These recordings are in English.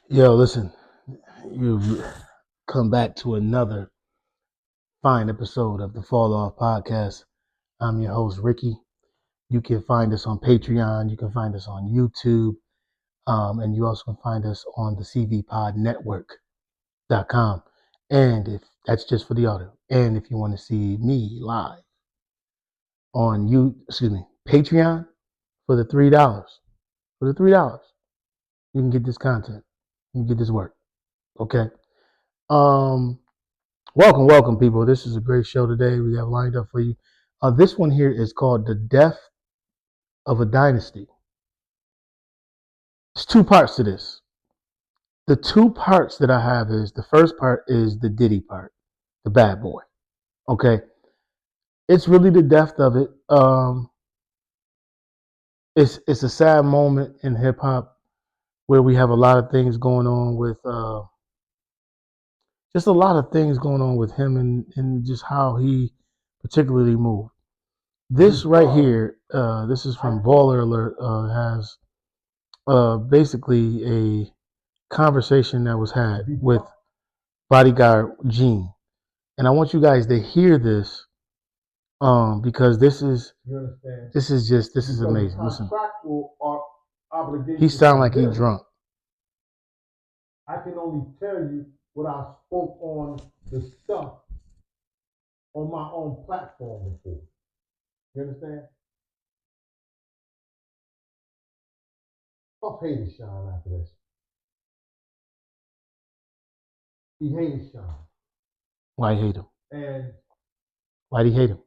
Yo, listen, you've come back to another fine episode of the Fall Off Podcast. I'm your host, Ricky. You can find us on Patreon, you can find us on YouTube, and you also can find us on the cvpodnetwork.com. And if that's just for the audio, and if you want to see me live on Patreon for the $3, you can get this content, you can get this work. Okay. Um, Welcome, people. This is a great show today. We have lined up for you. This one here is called The Death of a Dynasty. There's two parts to this. The two parts that I have is the first part is the Diddy part, the bad boy. Okay. It's really the depth of it. It's a sad moment in hip hop where we have a lot of things going on with just a lot of things going on with him and just how he particularly moved. This right here, this is from Baller Alert, has basically a conversation that was had with bodyguard Gene. And I want you guys to hear this because this is amazing. Listen. He sound like he drunk. I can only tell you what I spoke on the stuff on my own platform before. You understand? Puff hated Shyne after this. He hated Shyne. Why hate him? And why'd he hate him?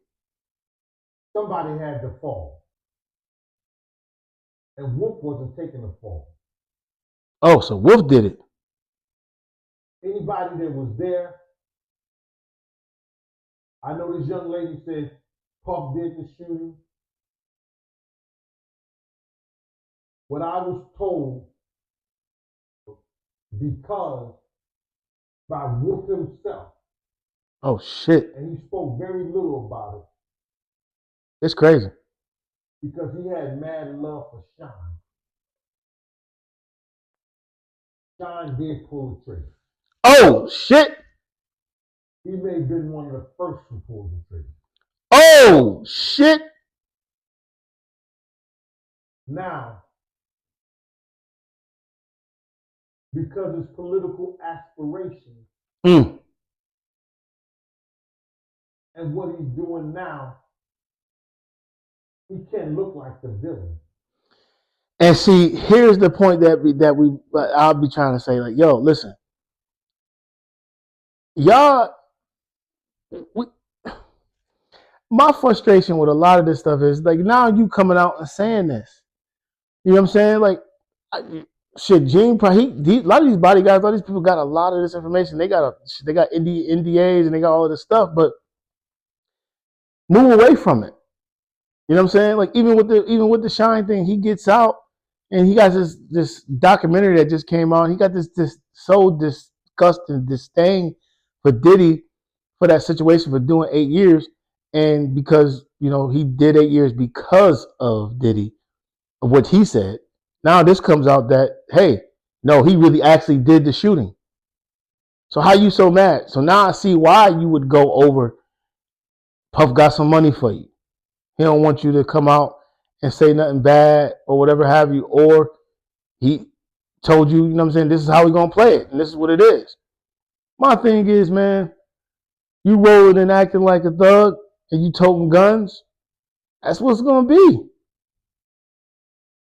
Somebody had to fall. And Wolf wasn't taking the fall. Oh, so Wolf did it. Anybody that was there, I know this young lady said Puff did the shooting. What I was told, because by Wolf himself. Oh, shit. And he spoke very little about it. It's crazy. Because he had mad love for Shyne. Shyne did pull the trigger. Oh, shit. He may have been one of the first to pull the trigger. Oh, shit. Now, because his political aspirations and what he's doing now, he can't look like the villain. And see, here's the point I'll be trying to say, like, yo, listen, y'all, my frustration with a lot of this stuff is like now you coming out and saying this. You know what I'm saying? Like, shit, Gene, a lot of these bodyguards, a lot of these people got a lot of this information. They got NDAs and they got all of this stuff, but move away from it. You know what I'm saying? Like even with the Shyne thing, he gets out and he got this documentary that just came out. He got this so disgust and disdain for Diddy for that situation for doing 8 years, and because he did 8 years because of Diddy, of what he said. Now this comes out that hey, no, he really actually did the shooting. So how you so mad? So now I see why you would go over. Puff got some money for you. He don't want you to come out and say nothing bad or whatever have you, or he told you, you know what I'm saying, this is how we're going to play it, and this is what it is. My thing is, man, you rolling and acting like a thug, and you toting guns, that's what's going to be.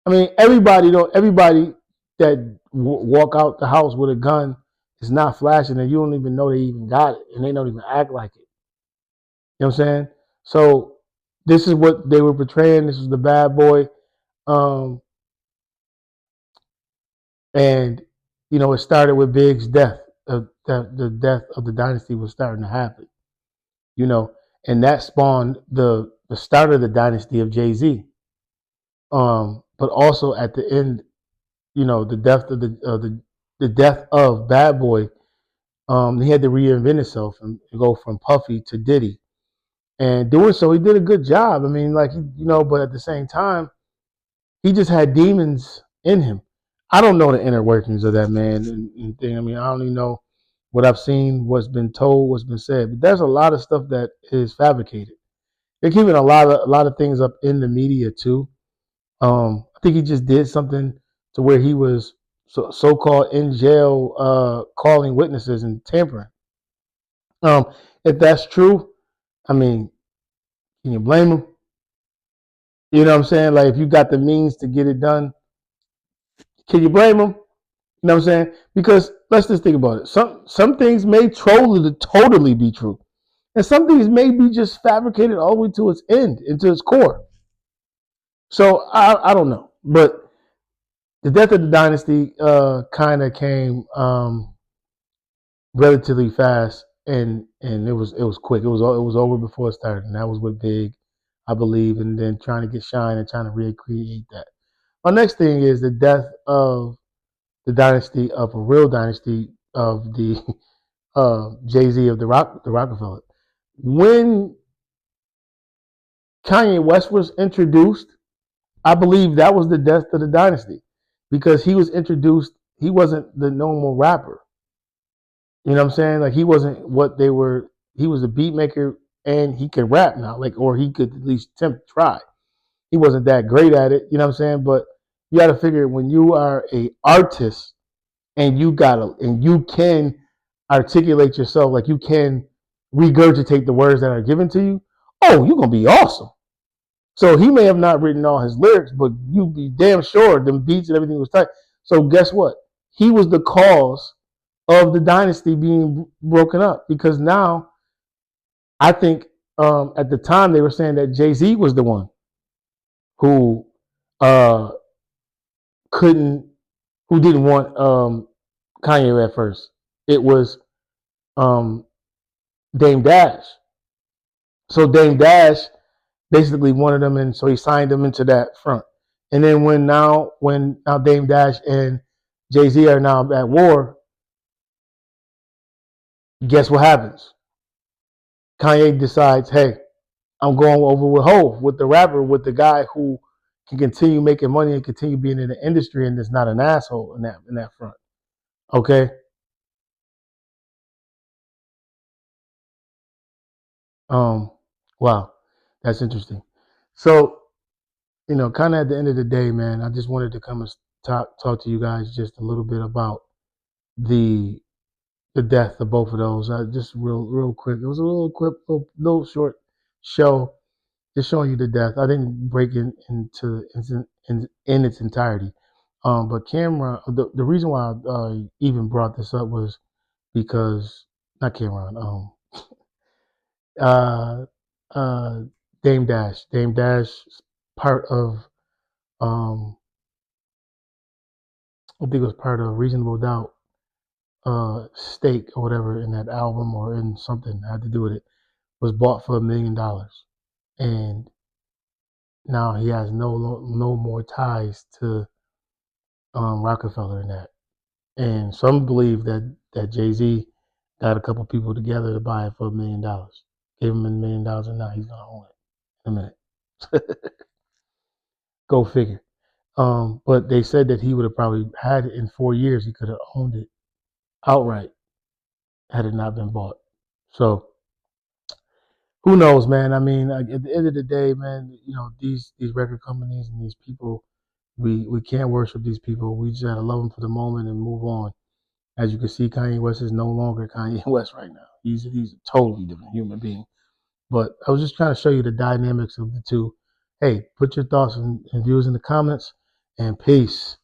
I mean, everybody that walk out the house with a gun is not flashing, and you don't even know they even got it, and they don't even act like it. You know what I'm saying? So this is what they were portraying. This was the bad boy. And, it started with Big's death. The death of the dynasty was starting to happen. And that spawned the start of the dynasty of Jayz. But also at the end, the death of the death of Bad Boy, he had to reinvent himself and go from Puffy to Diddy. And doing so, he did a good job. I mean, but at the same time, he just had demons in him. I don't know the inner workings of that man and thing. I mean, I only know what I've seen, what's been told, what's been said. But there's a lot of stuff that is fabricated. They're keeping a lot of things up in the media too. I think he just did something to where he was so-called in jail, calling witnesses and tampering. If that's true, I mean, can you blame him? You know what I'm saying? Like, if you got the means to get it done, can you blame him? You know what I'm saying? Because let's just think about it. Some things may totally be true, and some things may be just fabricated all the way to its end, into its core. So I don't know, but the Death of the Dynasty kind of came relatively fast, and it was quick. It was over before it started, and that was with Big, I believe, and then trying to get Shyne and trying to recreate that. Our next thing is the death of the dynasty of a real dynasty of the Jay-Z of the Roc-a-fella. When Kanye West was introduced, I believe that was the death of the dynasty because he was introduced. He wasn't the normal rapper. You know what I'm saying? Like, he wasn't what they were. He was a beat maker and he could rap now, like, or he could at least try. He wasn't that great at it. You know what I'm saying? But you got to figure when you are a artist and you can articulate yourself, like you can regurgitate the words that are given to you, oh, you're gonna be awesome. So he may have not written all his lyrics, but you be damn sure them beats and everything was tight. So guess what? He was the cause of the dynasty being broken up because now I think at the time they were saying that Jay-Z was the one who uh, couldn't, who didn't want Kanye at first. It was um, Dame Dash. So Dame Dash basically wanted him, and so he signed him into that front. And then when now Dame Dash and Jay-Z are now at war, guess what happens? Kanye decides, hey, I'm going over with Hov, with the rapper, with the guy who can continue making money and continue being in the industry and is not an asshole in that front. Okay. Um. Wow, that's interesting. So kind of at the end of the day, man, I just wanted to come and talk to you guys just a little bit about the the death of both of those. Just real quick. It was a little quick, little short show, just showing you the death. I didn't break it into in its entirety. But Cameron, the reason why I even brought this up was because not Cameron. Uh, uh, Dame Dash, part of I think it was part of Reasonable Doubt, stake or whatever in that album or in something that had to do with it, was bought for $1 million, and now he has no more ties to Roc-a-fella in that. And some believe that Jay-Z got a couple people together to buy it for $1 million, gave him $1 million, and now he's gonna own it in a minute. Go figure. But they said that he would have probably had it in 4 years. He could have owned it outright had it not been bought. So who knows, man? I mean, like, at the end of the day, man, these record companies and these people, we can't worship these people. We just gotta love them for the moment and move on. As you can see, Kanye West is no longer Kanye West right now. He's a totally different human being. But I was just trying to show you the dynamics of the two. Hey, put your thoughts and views in the comments, and peace.